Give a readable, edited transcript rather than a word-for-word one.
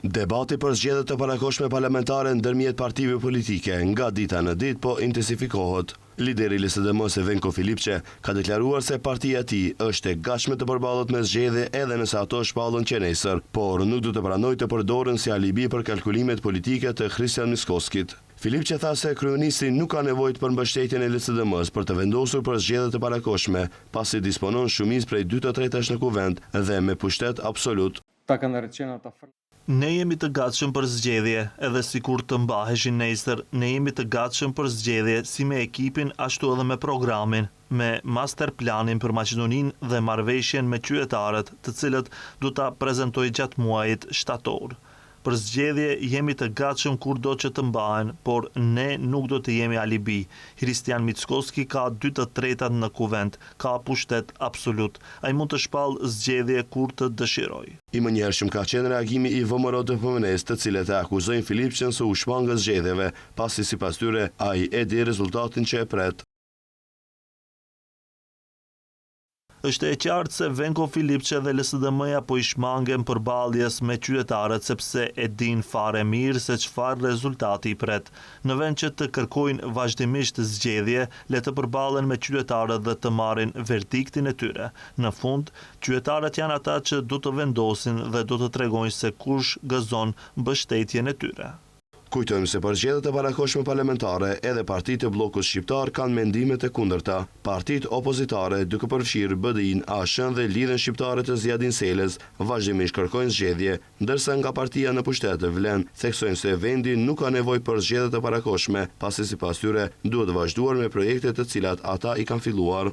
Debati për zgjedhjet të parakohshme parlamentare ndërmjet partive politike nga dita në ditë po intensifikohet. Lideri i LSDM-s Venko Filipçe ka deklaruar se partia e tij është e gatshme të përballet me zgjedhje edhe nëse ato shpallën që nesër, por nuk do të pranojë të përdoren si alibi për kalkulimet politike të Christian Miskoskit. Filipçe tha se kryenisti nuk ka nevojë për mbështetjen e LSDM-s për të vendosur për zgjedhjet të parakohshme, pasi disponon shumicë prej 2/3 në kuvend dhe me pushtet absolut. Ne jemi të gatshëm për zgjedhje, edhe sikur të mbaheshin nesër, ne jemi të gatshëm për zgjedhje si me ekipin ashtu edhe me programin, me master planin për Maqedoninë dhe marrëveshjen me qytetarët, të cilët do ta prezantoj gjatë muajit shtator. Për zgjedhje jemi të gatshëm kurdo që të mbahen, por ne nuk do të jemi alibi. Christian Miskoski ka 2/3 në kuvend, ka pushtet absolut. Ai mund të shpallë zgjedhje kur të dëshirojë. I mënjhershëm ka qenë reagimi i VMRO-DPM-s, të cilët e akuzojnë Filipçen se u shmangë zgjedhjeve, pasi sipas tyre ai e di rezultatin që e pret. Është e qartë se Venko Filipçe dhe LSDM-ja po i shmangen përballjes me qytetarët sepse e din fare mirë se çfarë rezultati i pret. Në vend që të kërkojnë vazhdimisht zgjedhje, le të përballen me qytetarët dhe të marrin verdiktin e tyre. Në fund, qytetarët janë ata që do të vendosin dhe do të tregojnë se kush gëzon mbështetjen e tyre. Kujtojmë se për zgjedhjet e parakohshme parlamentare edhe partitë e bllokut shqiptar kanë mendime të kundërta. Partitë opozitare, duke përfshirë BDI-n, ASH-n dhe Lidhjen Shqiptare të Zjadin Selës, vazhdimisht kërkojnë zgjedhje, ndërsa nga partia në pushtet Vlen theksojnë se vendi nuk ka nevojë për zgjedhjet e parakohshme, pasi sipas tyre duhet vazhduar me projektet të cilat ata i kanë filluar.